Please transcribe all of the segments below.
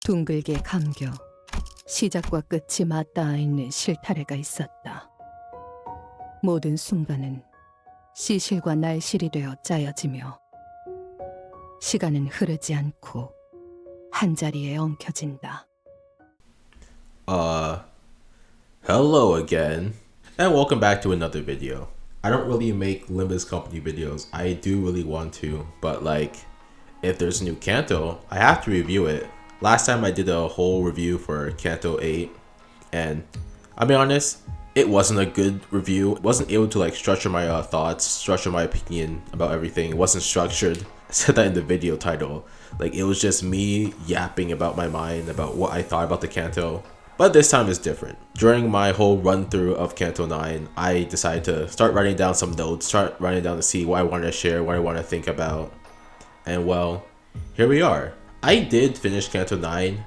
둥글게 감겨 시작과 끝이 맞닿아 있는 실타래가 있었다. 모든 순간은 시실과 날실이 되어 짜여지며 시간은 흐르지 않고 한자리에 엉켜진다. Hello again, and welcome back to another video. I don't really make Limbus company videos. I do really want to, but like, if there's a new Canto, I have to review it. Last time I did a whole review for Canto 8, and I'll be honest, it wasn't a good review. It wasn't able to like structure my thoughts, structure my opinion about everything. It wasn't structured. I said that in the video title. Like, it was just me yapping about my mind, about what I thought about the Canto. But this time is different. During my whole run through of Canto 9, I decided to start writing down some notes, start writing down to see what I want to share, what I want to think about. And well, here we are. I did finish Canto 9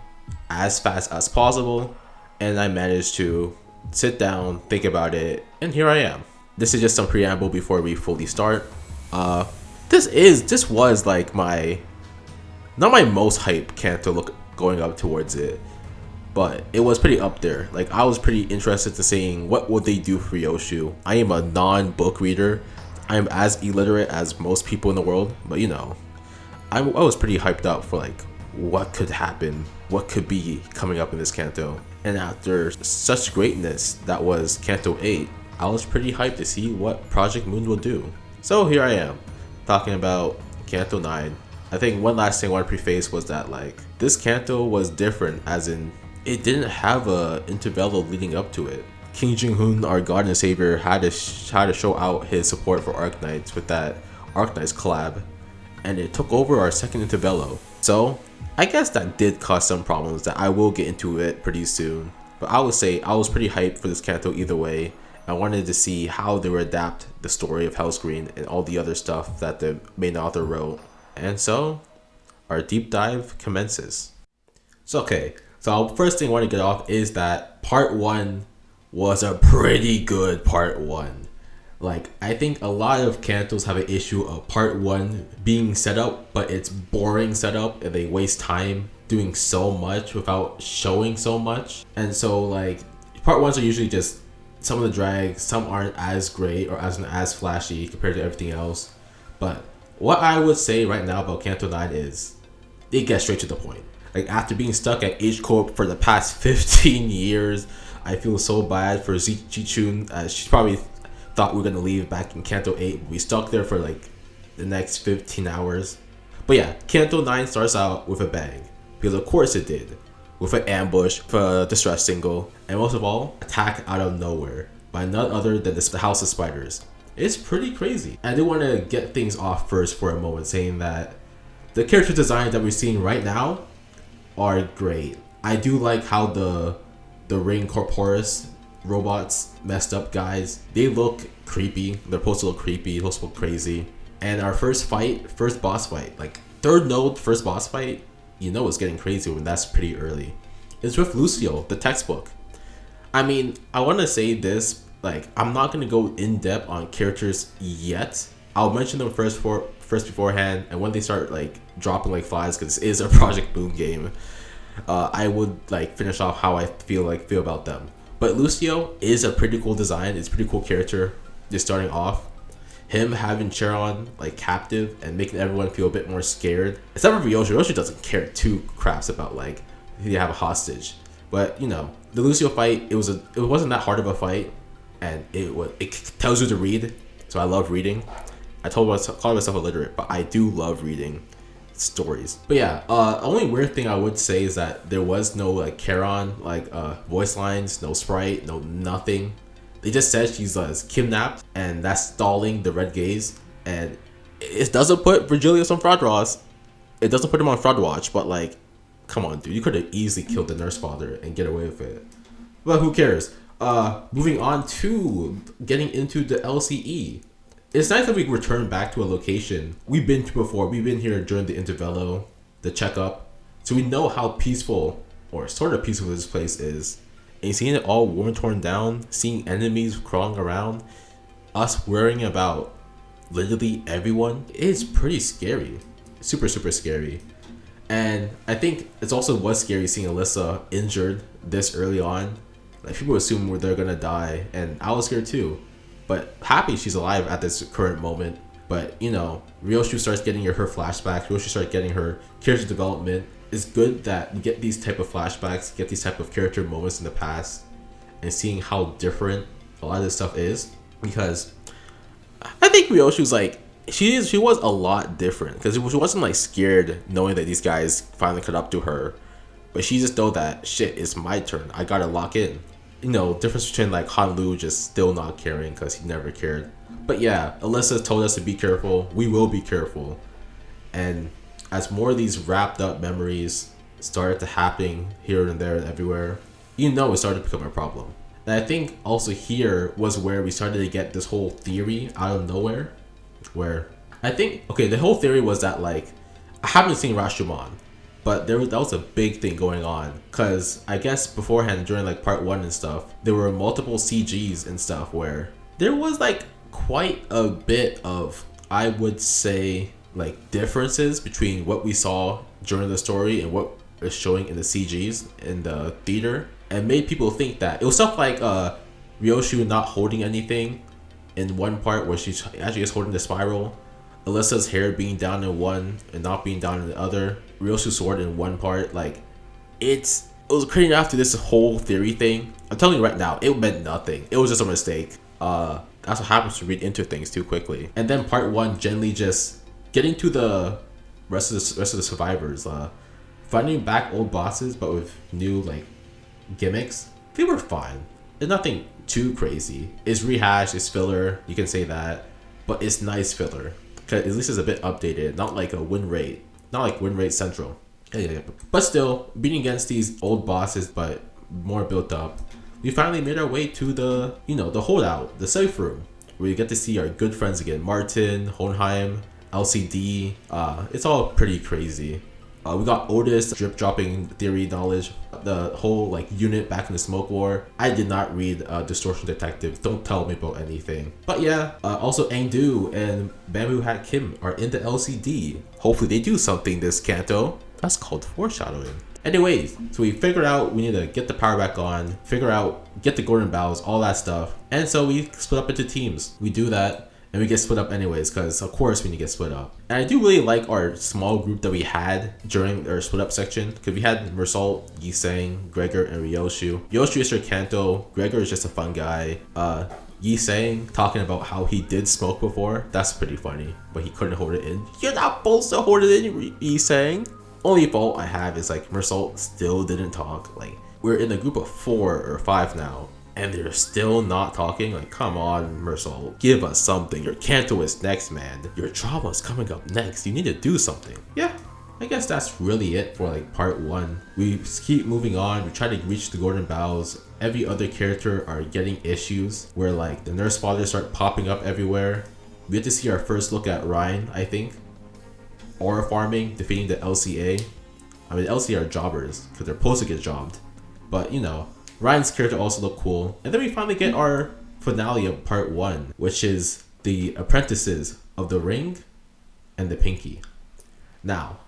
as fast as possible, and I managed to sit down, think about it, and here I am. This is just some preamble before we fully start. This was like not my most hype Canto look going up towards it, but it was pretty up there. Like, I was pretty interested to seeing what would they do for Yoshu. I am a non-book reader. I am as illiterate as most people in the world, but you know, I was pretty hyped up for like what could happen, what could be coming up in this Canto. And after such greatness that was Canto 8, I was pretty hyped to see what Project Moon will do. So here I am, talking about Canto 9. I think one last thing I want to preface was that like, this Canto was different, as in it didn't have a intervallo leading up to it. King Jung-hoon, our god and savior, had to show out his support for Arknights with that Arknights collab, and it took over our second intervallo. So I guess that did cause some problems that I will get into it pretty soon. But I would say I was pretty hyped for this Canto either way. I wanted to see how they would adapt the story of Hellscreen and all the other stuff that the main author wrote. And so our deep dive commences. So first thing I want to get off is that part 1 was a pretty good part 1. Like, I think a lot of Cantos have an issue of part 1 being set up, but it's boring setup and they waste time doing so much without showing so much. And so like, part 1s are usually just some of the drags, some aren't as great or as flashy compared to everything else. But what I would say right now about Canto 9 is it gets straight to the point. Like, after being stuck at H Corp for the past 15 years, I feel so bad for Ji-chun. She probably thought we were gonna leave back in Canto 8. We stuck there for like the next 15 hours. But yeah, Canto 9 starts out with a bang, because of course it did, with an ambush for a distress single, and most of all, attack out of nowhere by none other than the House of Spiders. It's pretty crazy. I do want to get things off first for a moment, saying that the character designs that we're seeing right now are great. I do like how the Ring Corporis robots, messed up guys, they look creepy. They're supposed to look creepy, they're supposed to look crazy. And our first boss fight, like third node first boss fight, you know it's getting crazy when that's pretty early. It's with Lucio, the textbook. I mean, I want to say this, like, I'm not going to go in depth on characters yet. I'll mention them first beforehand, and when they start like dropping like flies, because this is a Project Moon game, I would like finish off how I feel about them. But Lucio is a pretty cool design. It's a pretty cool character. Just starting off, him having Charon like captive and making everyone feel a bit more scared. Except for Yoshu. Yoshu doesn't care two craps about like he have a hostage. But you know, the Lucio fight, it wasn't that hard of a fight, and it tells you to read. So I love reading. I call myself illiterate, but I do love reading stories. But yeah, only weird thing I would say is that there was no like Charon voice lines, no sprite, no nothing. They just said she's kidnapped, and that's stalling the Red Gaze, and it doesn't put Virgilius on Fraud Ross. It doesn't put him on Fraud Watch, but like, come on, dude, you could have easily killed the Nurse Father and get away with it. But who cares? Moving on to getting into the LCE. It's nice that we return back to a location we've been to before. We've been here during the intervallo, the checkup, so we know how peaceful, or sort of peaceful, this place is. And seeing it all worn torn down, seeing enemies crawling around, us worrying about literally everyone, it's pretty scary. Super, super scary. And I think it's also was scary seeing Alyssa injured this early on. Like people assume they're gonna die, and I was scared too. But happy she's alive at this current moment. But you know, Ryoshu starts getting her flashbacks. Ryoshu starts getting her character development. It's good that you get these type of flashbacks, get these type of character moments in the past, and seeing how different a lot of this stuff is. Because I think Ryoshu's like she was a lot different because she wasn't like scared knowing that these guys finally caught up to her, but she just know that shit, it's my turn. I gotta lock in. You know, difference between like Hanlu just still not caring because he never cared. But yeah, Alyssa told us to be careful. We will be careful. And as more of these wrapped up memories started to happen here and there and everywhere, you know, it started to become a problem. And I think also here was where we started to get this whole theory out of nowhere, where I think, okay, the whole theory was that like, I haven't seen Rashomon, but that was a big thing going on, because I guess beforehand during like part 1 and stuff, there were multiple CGs and stuff where there was like quite a bit of, I would say, like differences between what we saw during the story and what is showing in the CGs in the theater, and made people think that it was stuff like Ryoshu not holding anything in one part where she's actually just holding the spiral, Alyssa's hair being down in one and not being down in the other, Ryoshu's sword in one part. Like it was creating after this whole theory thing. I'm telling you right now, it meant nothing. It was just a mistake. That's what happens to read into things too quickly. And then part 1 generally just getting to the rest of the survivors, finding back old bosses but with new like gimmicks. They were fine. It's nothing too crazy. It's rehashed, it's filler, you can say that, but it's nice filler. Cause at least it's a bit updated, not like a win rate, not like win rate central. Yeah. But still, beating against these old bosses but more built up, we finally made our way to the, you know, the holdout, the safe room, where you get to see our good friends again, Martin, Hohenheim, LCD. It's all pretty crazy. We got Otis drip dropping theory knowledge, the whole like unit back in the Smoke War. I did not read Distortion Detective, don't tell me about anything. But yeah, also Engdu and Bamboo Hat Kim are in the LCD. Hopefully they do something this Canto. That's called foreshadowing. Anyways, so we figured out we need to get the power back on, get the Golden Bows, all that stuff. And so we split up into teams. We do that. And we get split up anyways, because of course we need to get split up. And I do really like our small group that we had during our split up section, because we had Mersault, Yiseng, Gregor, and Ryoshu. Ryoshu is your Canto, Gregor is just a fun guy. Yiseng talking about how he did smoke before, that's pretty funny, but he couldn't hold it in. You're not supposed to hold it in, Yiseng. Only fault I have is like Mersault still didn't talk. Like we're in a group of 4 or 5 now, and they're still not talking. Like, come on, Mersault, give us something. Your Canto is next, man. Your drama's coming up next. You need to do something. Yeah, I guess that's really it for like part 1. We keep moving on. We try to reach the Golden Bows. Every other character are getting issues where like the nurse fathers start popping up everywhere. We get to see our first look at Ryan, I think. Aura farming, defeating the LCA. I mean, the LCA are jobbers because they're supposed to get jobbed. But you know, Ryan's character also looked cool. And then we finally get our finale of part 1, which is the apprentices of the Ring and the Pinky. Now,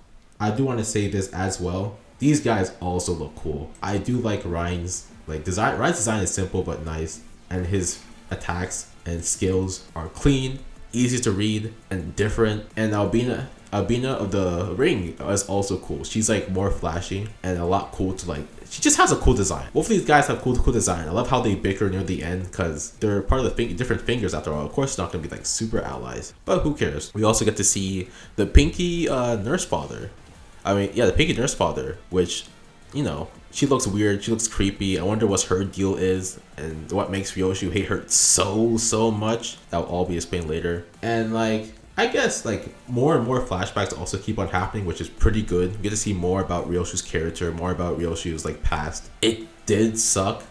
I do want to say this as well. These guys also look cool. I do like Ryan's like design. Ryan's design is simple but nice, and his attacks and skills are clean, easy to read, and different. And Albina of the Ring is also cool. She's like more flashy and a lot cool to like. She just has a cool design. Both of these guys have cool design. I love how they bicker near the end because they're part of the different fingers after all. Of course, it's not gonna be like super allies, but who cares? We also get to see the Pinky nurse father. I mean, yeah, the Pinky nurse father, which, you know, she looks weird. She looks creepy. I wonder what her deal is and what makes Ryoshu hate her so much. That'll all be explained later. And like, I guess like more and more flashbacks also keep on happening, which is pretty good. We get to see more about Ryoshu's character, more about Ryoshu's like past. It did suck.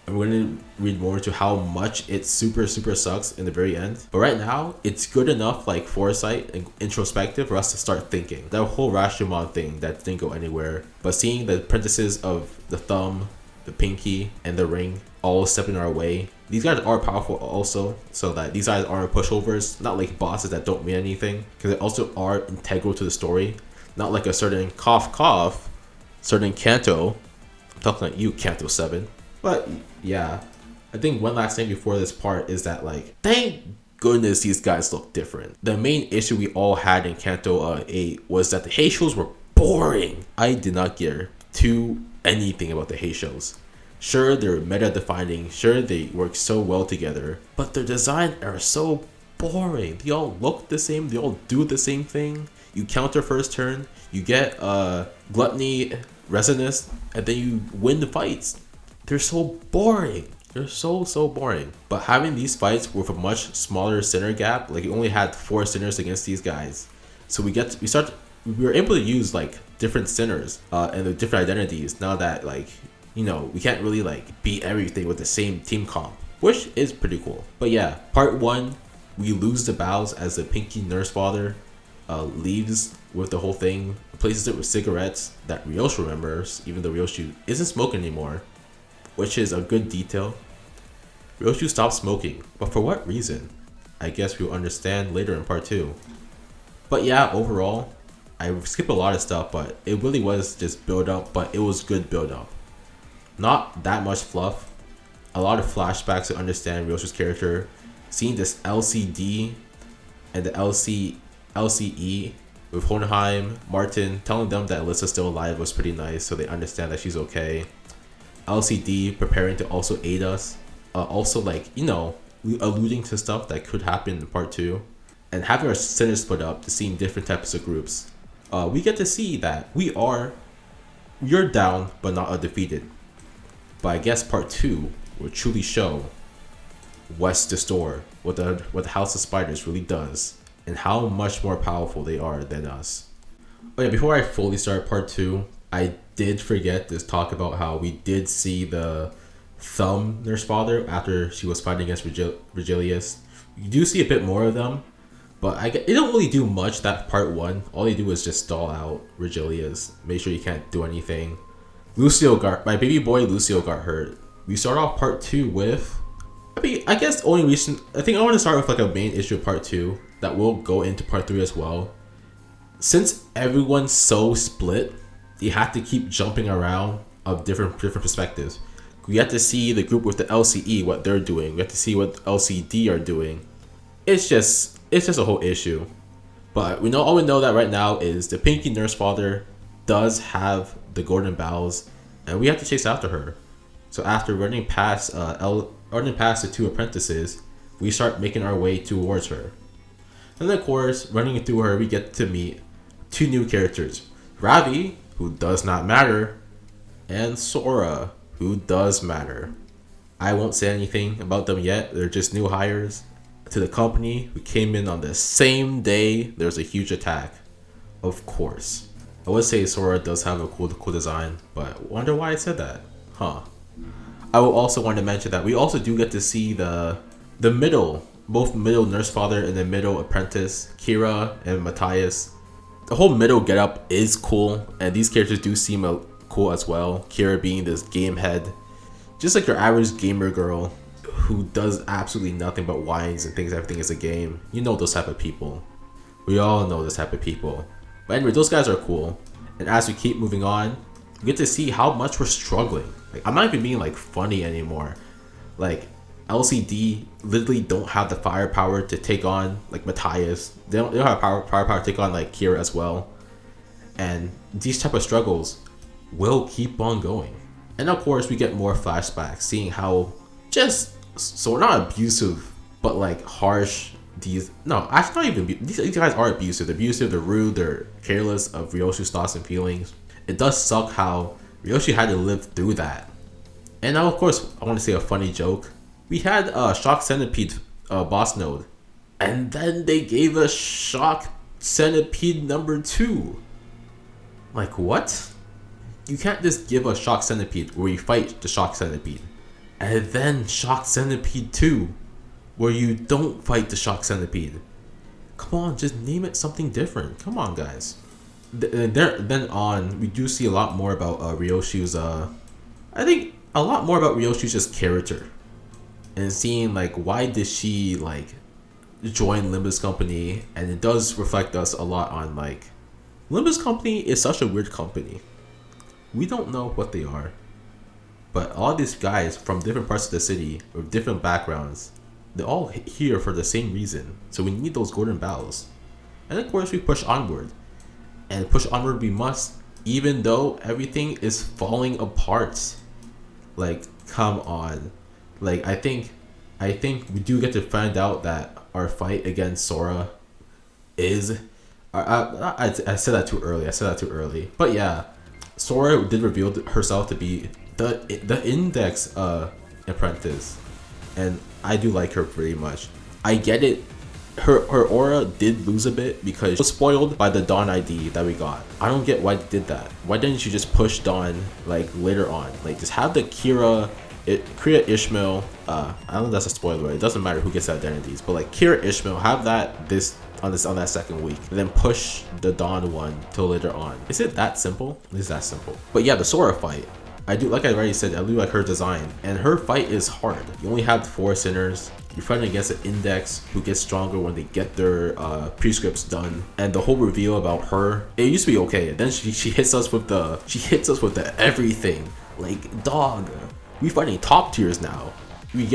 And we're going to read more into how much it super sucks in the very end. But right now, it's good enough like foresight and introspective for us to start thinking. That whole Rashomon thing that didn't go anywhere. But seeing the apprentices of the Thumb, the Pinky, and the Ring all stepping our way. These guys are powerful also, so that these guys aren't pushovers, not like bosses that don't mean anything, because they also are integral to the story. Not like a certain cough cough, certain Canto. I'm talking like you, Canto 7. But yeah, I think one last thing before this part is that like, thank goodness these guys look different. The main issue we all had in Canto 8 was that the Heishos were boring. I did not care to anything about the Heishos. Sure, they're meta defining, sure they work so well together, but their design are so boring. They all look the same, they all do the same thing. You counter first turn, you get gluttony, resonance, and then you win the fights. They're so boring. They're so boring. But having these fights with a much smaller center gap, like you only had 4 centers against these guys, so we were able to use like different centers and the different identities. Now that like, you know, we can't really like beat everything with the same team comp, which is pretty cool. But yeah, part 1, we lose the Bows as the Pinky Nurse Father leaves with the whole thing, replaces it with cigarettes that Ryoshu remembers, even though Ryoshu isn't smoking anymore, which is a good detail. Ryoshu stopped smoking, but for what reason? I guess we'll understand later in part 2. But yeah, overall, I skipped a lot of stuff, but it really was just build up, but it was good build up. Not that much fluff, a lot of flashbacks to understand Ryoshu's character, seeing this LCD and the LCE with Hohenheim, Martin, telling them that Alyssa's still alive was pretty nice, so they understand that she's okay. LCD preparing to also aid us, also like, you know, alluding to stuff that could happen in part 2, and having our centers split up to seeing different types of groups. We get to see that you're down but not undefeated. But I guess part 2 will truly show what's the store, what the House of Spiders really does, and how much more powerful they are than us. Oh yeah, before I fully start part 2, I did forget to talk about how we did see the Thumb Nurse Father after she was fighting against Virgilius. You do see a bit more of them, but they don't really do much that part 1. All they do is just stall out Virgilius, make sure you can't do anything. My baby boy Lucio got hurt. We start off part 2 with, I guess only reason, I think I want to start with like a main issue of part 2 that will go into part 3 as well. Since everyone's so split, you have to keep jumping around of different perspectives. We have to see the group with the LCE, what they're doing. We have to see what LCD are doing. It's just a whole issue. But all we know that right now is the Pinky Nurse Father does have the Golden Bowels, and we have to chase after her. So after running past the 2 apprentices, we start making our way towards her. And of course, running through her, we get to meet 2 new characters. Ravi, who does not matter, and Sora, who does matter. I won't say anything about them yet. They're just new hires to the company who came in on the same day there's a huge attack. Of course. I would say Sora does have a cool design, but wonder why I said that. Huh. I will also want to mention that we also do get to see the both middle Nurse Father and the middle apprentice, Kira and Matthias. The whole middle getup is cool, and these characters do seem cool as well. Kira being this game head, just like your average gamer girl who does absolutely nothing but whines and thinks everything is a game. You know those type of people. We all know this type of people. But anyway, those guys are cool. And as we keep moving on, we get to see how much we're struggling. Like, I'm not even being like funny anymore. Like, LCD literally don't have the firepower to take on like Matthias. They don't have firepower to take on like Kira as well. And these type of struggles will keep on going. And of course we get more flashbacks, seeing how just so not abusive, but like harsh these guys are abusive. They're abusive, they're rude, they're careless of Ryoshu's thoughts and feelings. It does suck how Ryoshu had to live through that. And now of course I want to say a funny joke. We had a Shock Centipede boss node, and then they gave us Shock Centipede number 2. Like, what? You can't just give us Shock Centipede where you fight the Shock Centipede, and then Shock Centipede 2 where you don't fight the Shock Centipede. Come on, just name it something different. Come on, guys. Then on, we do see a lot more about Ryoshu's, I think a lot more about Ryoshu's just character. And seeing like why did she like join Limbus company, and it does reflect us a lot on like Limbus Company is such a weird company. We don't know what they are, but all these guys from different parts of the city with different backgrounds, they're all here for the same reason. So we need those golden bells. And of course we push onward. And push onward we must, even though everything is falling apart. Like, come on. Like, I think we do get to find out that our fight against Sora is... I said that too early. But yeah, Sora did reveal herself to be the Index apprentice. And I do like her pretty much. I get it. Her aura did lose a bit because she was spoiled by the Dawn ID that we got. I don't get why they did that. Why didn't you just push Dawn like later on? Like just have the Kira Ishmael. I don't know if that's a spoiler. It doesn't matter who gets the identities, but like Kira Ishmael, have that on that second week, and then push the Dawn one till later on. Is it that simple? It is that simple. But yeah, the Sora fight. I do, like I already said, I do like her design, and her fight is hard. You only have 4 sinners. You're fighting against an Index who gets stronger when they get their prescripts done. And the whole reveal about her, it used to be okay. And then she hits us with the everything. Like, dog, we fighting top tiers now. We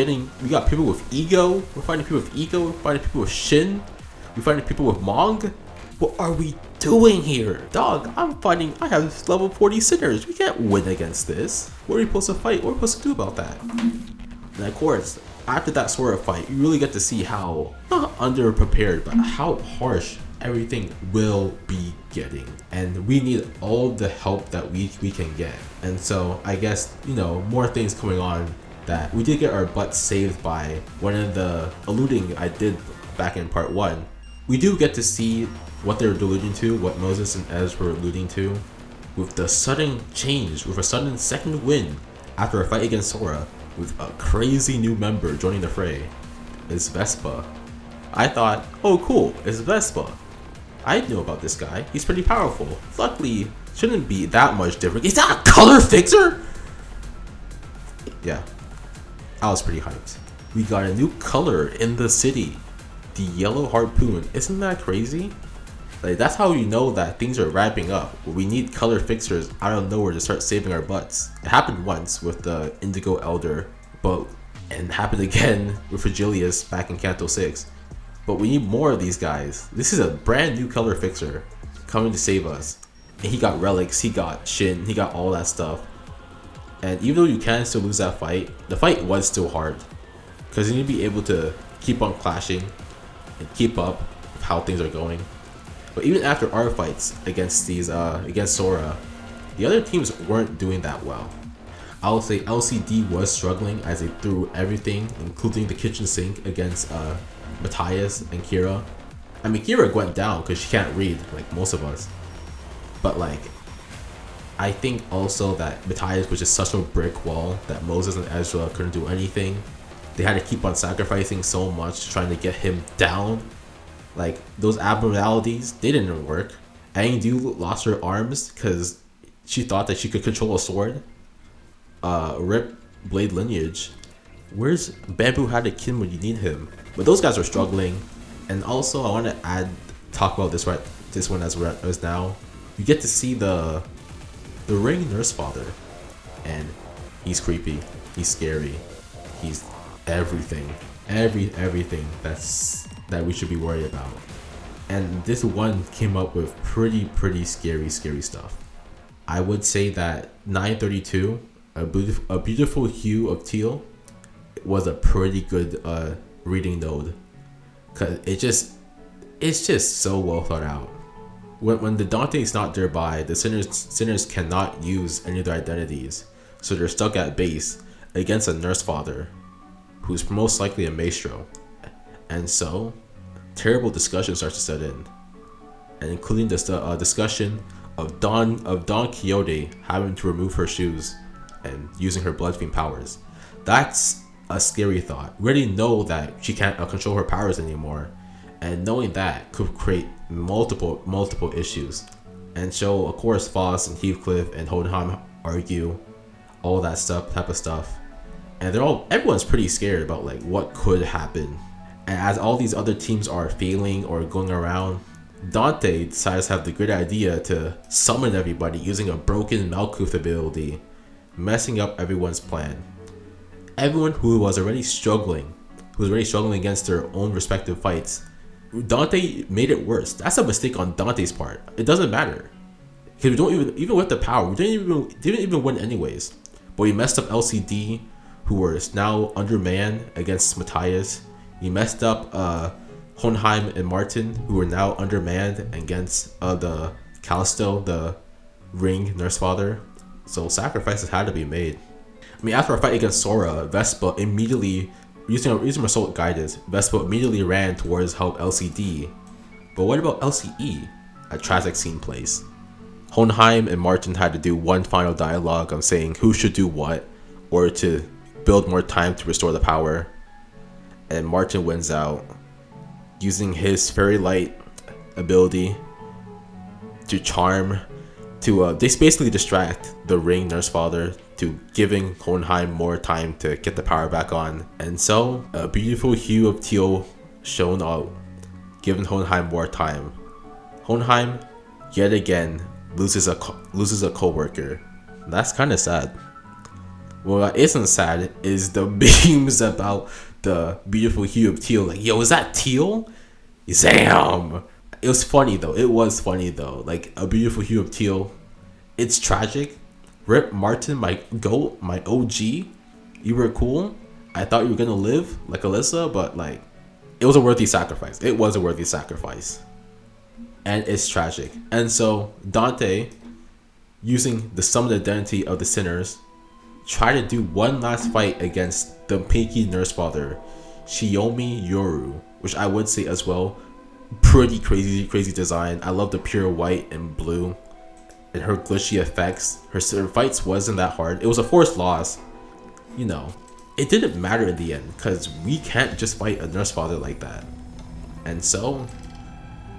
got people with ego. We're fighting people with ego. We're fighting people with Shin. We're fighting people with Mong. What are we doing here? Dog, I have level 40 sinners. We can't win against this. What are we supposed to fight? What are we supposed to do about that? And of course, after that Sora fight, you really get to see how, not underprepared, but how harsh everything will be getting. And we need all the help that we can get. And so, I guess, you know, more things coming on that we did get our butts saved by one of the alluding I did back in part 1. We do get to see what they're alluding to, what Moses and Ez were alluding to, with the sudden change, with a sudden second win after a fight against Sora, with a crazy new member joining the fray, is Vespa. I thought, oh cool, it's Vespa. I knew about this guy, he's pretty powerful. Luckily, shouldn't be that much different. Is that a color fixer? Yeah, I was pretty hyped. We got a new color in the city, the yellow harpoon. Isn't that crazy? Like, that's how you know that things are wrapping up. We need color fixers out of nowhere to start saving our butts. It happened once with the Indigo Elder, and happened again with Fragilius back in Canto 6. But we need more of these guys. This is a brand new color fixer coming to save us. And he got relics, he got Shin, he got all that stuff. And even though you can still lose that fight, the fight was still hard. Because you need to be able to keep on clashing and keep up with how things are going. But even after our fights against against Sora, the other teams weren't doing that well. I would say LCD was struggling as they threw everything, including the kitchen sink, against Matthias and Kira. I mean, Kira went down because she can't read like most of us. But like, I think also that Matthias was just such a brick wall that Moses and Ezra couldn't do anything. They had to keep on sacrificing so much trying to get him down. Like, those abnormalities, they didn't work. Aangdu lost her arms because she thought that she could control a sword. Rip Blade Lineage. Where's Bamboo had a kid when you need him? But those guys are struggling. And also, I want to talk about this one as now. You get to see the Ring Nurse Father. And he's creepy. He's scary. He's everything. Everything that we should be worried about. And this one came up with pretty scary stuff. I would say that 932, a beautiful hue of teal, was a pretty good reading node, cause it's just so well thought out. When the Dante is not nearby, the sinners cannot use any of their identities, so they're stuck at base against a Nurse Father, who's most likely a Maestro. And so, terrible discussion starts to set in, and including this discussion of Don Quixote having to remove her shoes and using her blood fiend powers. That's a scary thought. We already know that she can't control her powers anymore, and knowing that could create multiple issues. And so, of course, Foss and Heathcliff and Hohenheim argue all that type of stuff, and everyone's pretty scared about like what could happen. And as all these other teams are failing or going around, Dante decides to have the great idea to summon everybody using a broken Malkuth ability, messing up everyone's plan. Everyone who was already struggling against their own respective fights, Dante made it worse. That's a mistake on Dante's part. It doesn't matter. Because we don't even with the power, we didn't even win anyways. But we messed up LCD, who was now undermanned against Matthias. He messed up Hohenheim and Martin, who were now undermanned against the Callisto, the Ring Nurse Father. So sacrifices had to be made. I mean, after a fight against Sora, Vespa immediately, using her soul guidance, Vespa immediately ran towards help LCD. But what about LCE? A tragic scene plays. Hohenheim and Martin had to do one final dialogue on saying who should do what, or to build more time to restore the power. And Martin wins out, using his fairy light ability to charm, to they basically distract the Ring Nurse Father, to giving Hohenheim more time to get the power back on. And so a beautiful hue of teal shone out, giving Hohenheim more time. Hohenheim yet again loses a co-worker. That's kind of sad. What isn't sad is the memes about the beautiful hue of teal. Like, yo, is that teal? Damn. It was funny though. It was funny though. Like, a beautiful hue of teal. It's tragic. Rip Martin, my GOAT, my OG. You were cool. I thought you were gonna live like Alyssa, but like, it was a worthy sacrifice. It was a worthy sacrifice. And it's tragic. And so Dante, using the summoned identity of the sinners, tried to do one last fight against the Pinky Nurse Father, Shiomi Yoru, which I would say as well, pretty crazy design. I love the pure white and blue and her glitchy effects. Her fights wasn't that hard. It was a forced loss. You know, it didn't matter in the end because we can't just fight a Nurse Father like that. And so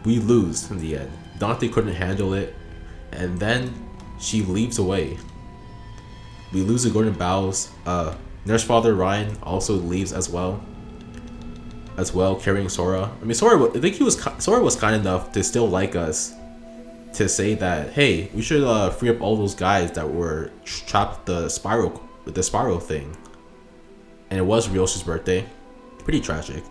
we lose in the end. Dante couldn't handle it, and then she leaves away. We lose the Golden Bows. Nurse Father Ryan also leaves as well, carrying Sora. I mean, Sora was kind enough to still like us, to say that, hey, we should free up all those guys that were trapped with the spiral thing. And it was Ryoshi's birthday. Pretty tragic.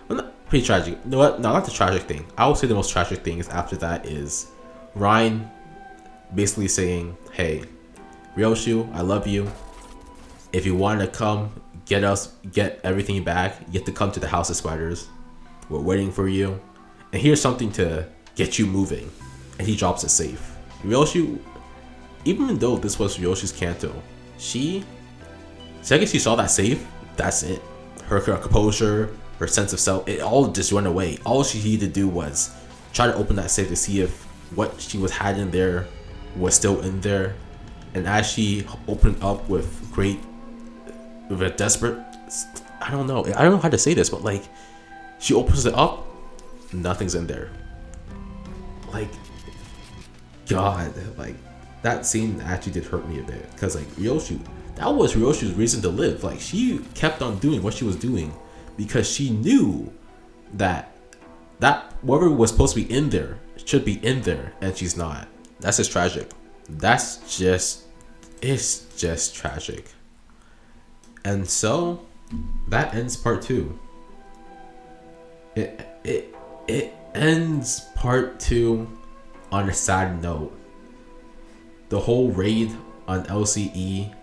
Well, not pretty tragic. You know what? No, not the tragic thing. I would say the most tragic thing is after that is Ryan basically saying, hey, Ryoshi, I love you. If you want to come get everything back, you have to come to the House of Spiders. We're waiting for you. And here's something to get you moving. And he drops a safe. Ryoshi, even though this was Ryoshi's Canto, second she saw that safe, that's it. Her composure, her sense of self, it all just went away. All she needed to do was try to open that safe to see if what she had in there was still in there. And as she opened up with a desperate, I don't know how to say this, but like, she opens it up, nothing's in there. Like, God, like, that scene actually did hurt me a bit, because like, Ryoshi, that was Ryoshi's reason to live. Like, she kept on doing what she was doing because she knew that whatever was supposed to be in there should be in there, and she's not. That's just tragic. It's just tragic. And so that ends part 2. It ends part 2 on a sad note. The whole raid on LCE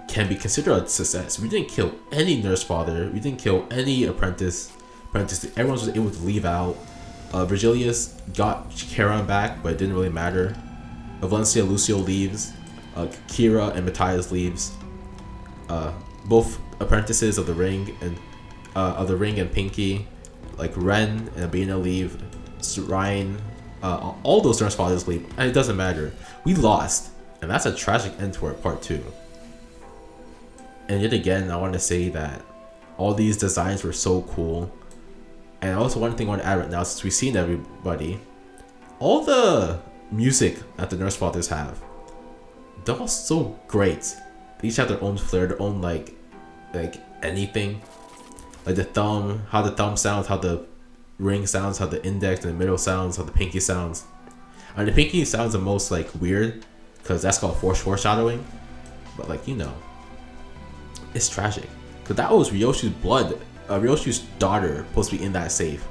can be considered a success. We didn't kill any Nurse Father. We didn't kill any apprentice. Everyone was able to leave out. Virgilius got Charon back, but it didn't really matter. Valencia Lucio leaves. Kira and Matthias leaves. Both apprentices of the Ring and Pinky, like Ren and Abina, leave. Ryan, all those Nurse Fathers leave, and it doesn't matter. We lost, and that's a tragic end to our part 2. And yet again, I want to say that all these designs were so cool. And also, one thing I want to add right now, since we've seen everybody, all the music that the Nurse Fathers have, they're all so great. They each have their own flair, their own like anything. Like the thumb, how the thumb sounds, how the ring sounds, how the index and the middle sounds, how the pinky sounds. And the pinky sounds the most like weird because that's called foreshadowing. But like, you know, it's tragic because that was Ryoshi's blood. Ryoshi's daughter supposed to be in that safe.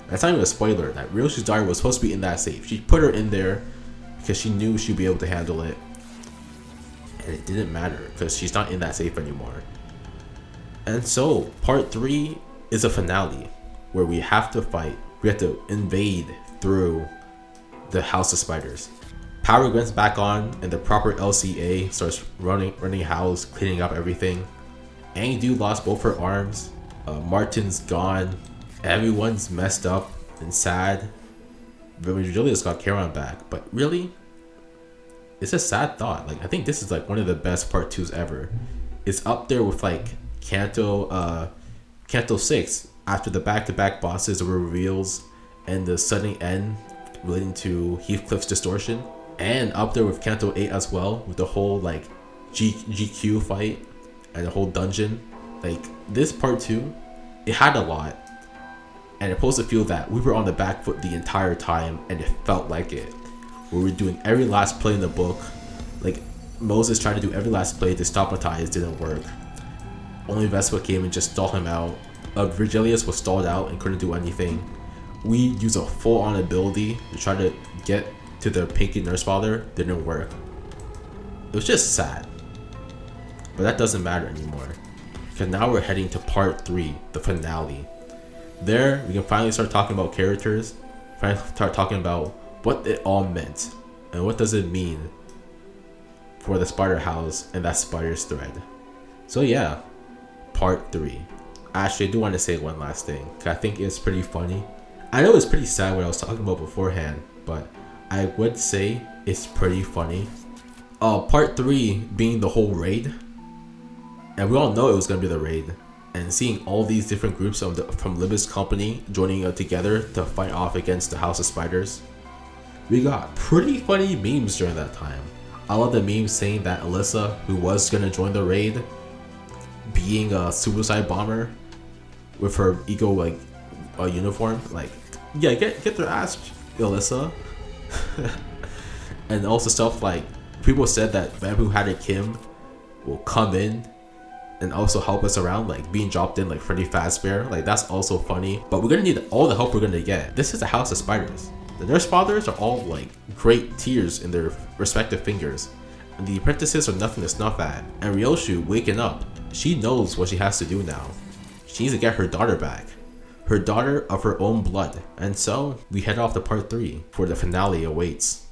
That's not even a spoiler. That Ryoshi's daughter was supposed to be in that safe. She put her in there because she knew she'd be able to handle it, and it didn't matter because she's not in that safe anymore. And so part 3 is a finale where we have to fight. We have to invade through the House of Spiders. Power gets back on and the proper LCA starts running house, cleaning up everything. Angdu lost both her arms. Martin's gone. Everyone's messed up and sad. Virgilia's got Charon back, but really, it's a sad thought. Like, I think this is like one of the best part 2s ever. It's up there with like Canto 6 after the back-to-back bosses were reveals and the sudden end relating to Heathcliff's distortion, and up there with Canto 8 as well with the whole like GQ fight and the whole dungeon. Like, this part 2, it had a lot, and it's supposed to feel that we were on the back foot the entire time, and it felt like it. We were doing every last play in the book. Like, Moses tried to do every last play to stop Matthias, didn't work. Only Vespa came and just stalled him out. Virgilius was stalled out and couldn't do anything. We used a full-on ability to try to get to the Pinky Nurse Father, didn't work. It was just sad. But that doesn't matter anymore, because now we're heading to part 3, the finale. There, we can finally start talking about characters, finally start talking about what it all meant, and what does it mean for the Spider House and that Spider's thread. So yeah, part 3. Actually, I do want to say one last thing, because I think it's pretty funny. I know it's pretty sad what I was talking about beforehand, but I would say it's pretty funny. Part 3 being the whole raid, and we all know it was going to be the raid, and seeing all these different groups from Limbus Company joining together to fight off against the House of Spiders. We got pretty funny memes during that time. I love the memes saying that Alyssa, who was going to join the raid, being a suicide bomber with her ego like uniform, like, yeah, get their ass, Alyssa. And also stuff like, people said that Bamboo Hatted Kim will come in and also help us around, like being dropped in like Freddy Fazbear. Like, that's also funny. But we're gonna need all the help we're gonna get. This is a House of Spiders. The Nurse Fathers are all like great tears in their respective fingers, and the apprentices are nothing to snuff at. And Ryoshu waking up, she knows what she has to do now. She needs to get her daughter back. Her daughter of her own blood. And so we head off to part 3 for the finale awaits.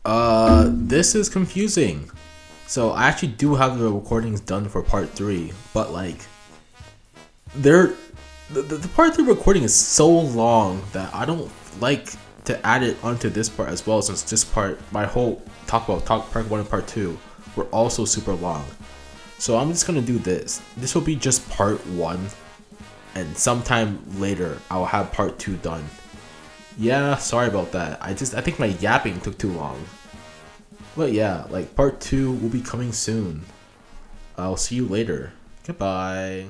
This is confusing. So I actually do have the recordings done for part 3, but like, the part 3 recording is so long that I don't like to add it onto this part as well, since this part, my whole talk part 1 and part 2 were also super long. So I'm just gonna do this. This will be just part 1, and sometime later I'll have part 2 done. Yeah, sorry about that. I think my yapping took too long. But yeah, like, part 2 will be coming soon. I'll see you later. Goodbye.